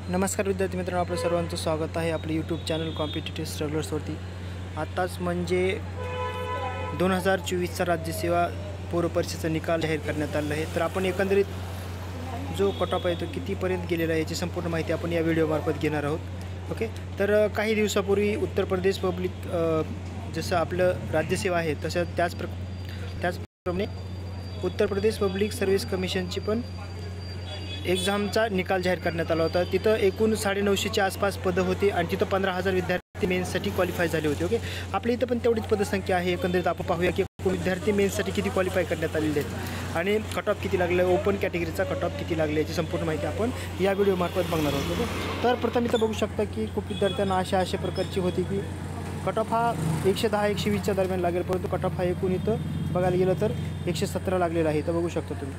नमस्कार विद्यार्थी मित्रांनो, आपलं सर्वांचं स्वागत आहे आपले यूट्यूब चॅनल कॉम्पिटिटिव्ह स्ट्रगलर्सवरती। आत्ताच म्हणजे 2024चा राज्यसेवा पूर्व परीक्षेचा निकाल जाहीर करण्यात आला आहे। तर आपण एकंदरीत जो कट ऑफ आहे तो कितीपर्यंत गेलेला आहे याची संपूर्ण माहिती आपण या व्हिडिओमार्फत घेणार आहोत। ओके, तर काही दिवसापूर्वी उत्तर प्रदेश पब्लिक जसं आपलं राज्यसेवा आहे तसं त्याचप्रमाणे उत्तर प्रदेश पब्लिक सर्व्हिस कमिशनची पण एक्झामचा निकाल जाहीर करण्यात आला होता। तिथं एकूण 950च्या आसपास पदं होती आणि तिथं 15,000 विद्यार्थी मेन्ससाठी क्वालिफाय झाले होते। ओके, आपल्या इथं पण तेवढीच पदसंख्या आहे। एकंदरीत आपण पाहूया की विद्यार्थी मेन्ससाठी किती क्वालिफाय करण्यात आलेले आहेत आणि कट ऑफ किती लागले, ओपन कॅटेगरीचा कट ऑफ किती लागले याची संपूर्ण माहिती आपण या व्हिडिओमार्फत बघणार आहोत। ओके, तर प्रथम इथं बघू शकता की खूप विद्यार्थ्यांना अशा प्रकारची होती की कट ऑफ हा 110-120च्या दरम्यान लागेल, परंतु कट ऑफ हा एकूण इथं बघायला गेलं तर 117 लागलेला आहे। इथं बघू शकता तुम्ही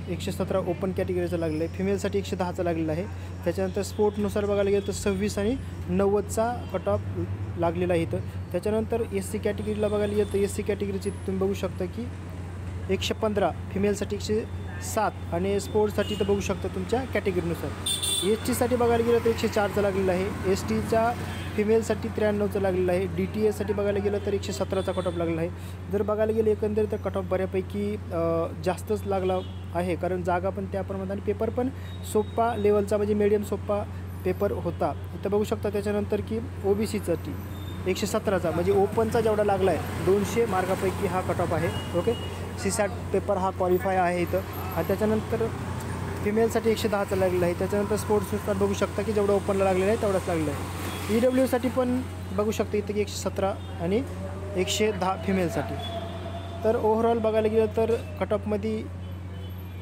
117 ओपन कॅटेगरीचा लागलेला आहे। फिमेलसाठी 110चा लागलेला आहे। त्याच्यानंतर स्पोर्टनुसार बघायला गेलं तर 26 आणि 90चा कट ऑफ लागलेला आहे इथं। त्याच्यानंतर SC कॅटेगरीला बघायला गेलं तर SC कॅटेगरीची तुम्ही बघू शकता की 115, फिमेलसाठी 107 आणि स्पोर्ट्ससाठी तर बघू शकता तुमच्या कॅटेगरीनुसार। STसाठी बघायला गेलं तर 104चा लागलेला आहे। STचा फिमेलसाठी 93चा लागलेला आहे। DTAसाठी बघायला गेलं तर 117चा कट ऑफ लागलेला आहे। जर बघायला गेलं एकंदरीत तर कट ऑफ बऱ्यापैकी जास्तच लागला आहे, कारण जागा पण त्याप्रमाणे आणि पेपर पण सोपा लेवलचा म्हणजे मीडियम सोपा पेपर होता। इथं बघू शकता त्याच्यानंतर की OBCसाठी 117चा म्हणजे ओपनचा जेवढा लागला आहे 200 मार्कापैकी हा कट ऑफ आहे। ओके, CSAT पेपर हा क्वालिफाय आहे इथं। आणि त्याच्यानंतर फिमेलसाठी 110चा लागलेला आहे। त्याच्यानंतर स्पोर्ट्सनुसार बघू शकता की जेवढं ओपनला लागलेलं आहे तेवढाच लागलेला आहे। EWसाठी पण बघू शकता इथं की 117 आणि 110 फिमेलसाठी। तर ओव्हरऑल बघायला गेलं तर कट ऑफमध्ये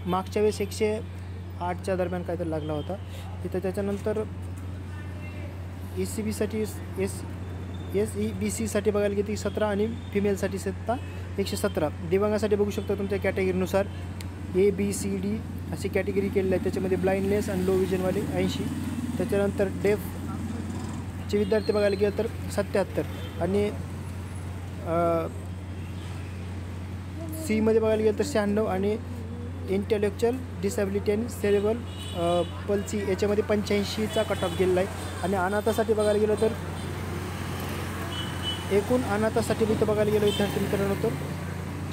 मागच्या वेळेस 108च्या दरम्यान काहीतरी लागला होता इथं। त्याच्यानंतर ECBसाठी SEBCसाठी बघायला गेलं की 17 आणि फिमेलसाठी 117। दिव्यांगासाठी बघू शकता तुमच्या कॅटेगरीनुसार ABCD अशी कॅटेगरी केलेली आहे। त्याच्यामध्ये ब्लाइंडनेस आणि लो विजनवाले 80। त्याच्यानंतर डेफचे विद्यार्थी बघायला गेलं तर 77 आणि Cमध्ये बघायला गेलं तर 96 आणि इंटेलेक्च्युअल डिसॅबिलिटी आणि सेरेब्रल पल्सी याच्यामध्ये 85चा कट ऑफ गेलेला आहे। आणि अनाथासाठी बघायला गेलं तर एकूण अनाथासाठी इथं बघायला गेलं विद्यार्थी मित्रांनो तर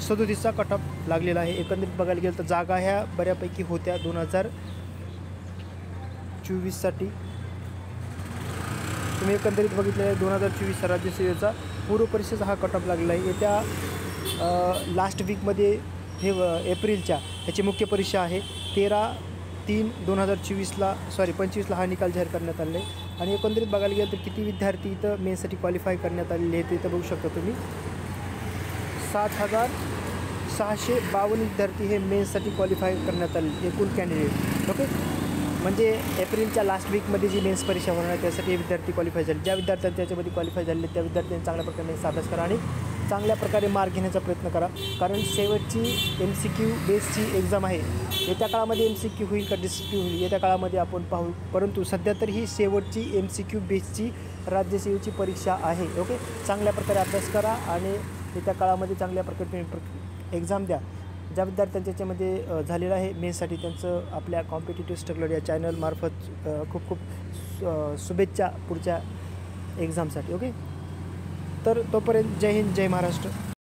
37चा कट ऑफ लागलेला आहे। एकंदरीत बघायला गेलं तर जागा ह्या बऱ्यापैकी होत्या 2024साठी। तुम्ही एकंदरीत बघितलं आहे 2024 राज्यसेवेचा पूर्व परीक्षेचा हा कट ऑफ लागलेला आहे। येत्या लास्ट वीकमध्ये हे एप्रिलच्या ह्याची मुख्य परीक्षा आहे 13/3/2024ला हा निकाल जाहीर करण्यात आलेला आहे। आणि एकंदरीत बघायला गेलं तर किती विद्यार्थी इथं मेन्ससाठी क्वालिफाय करण्यात आलेले आहेत इथं बघू शकता तुम्ही 7,652 विद्यार्थी हे मेन्ससाठी क्वालिफाय करण्यात आले एकूण कॅन्डिडेट। ओके, म्हणजे एप्रिलच्या लास्ट वीकमध्ये जी मेन्स परीक्षा होणार आहे त्यासाठी विद्यार्थी क्वालिफाय झाले। ज्या विद्यार्थ्यांनी त्याच्यामध्ये क्वालिफाय झाले त्या विद्यार्थ्यांनी चांगल्या प्रकारे मेन्स अभ्यास करा आणि चांगल्या प्रकारे मार्क घेण्याचा प्रयत्न करा, कारण शेवटची MCQ बेसची एक्झाम आहे। येत्या काळामध्ये MCQ होईल का DCQ होईल येत्या काळामध्ये आपण पाहू, परंतु सध्या तर ही शेवटची MCQ बेसची राज्यसेवेची परीक्षा आहे। ओके, चांगल्या प्रकारे अभ्यास करा आणि येत्या काळामध्ये चांगल्या प्रकारे एक्झाम द्या। ज्या विद्यार्थ्यांच्या याच्यामध्ये झालेलं आहे मेन्ससाठी त्यांचं आपल्या कॉम्पिटिटिव्ह स्ट्रगलर या चॅनलमार्फत खूप खूप शुभेच्छा पुढच्या एक्झामसाठी। ओके, तर तोपर्यंत जय हिंद, जय महाराष्ट्र।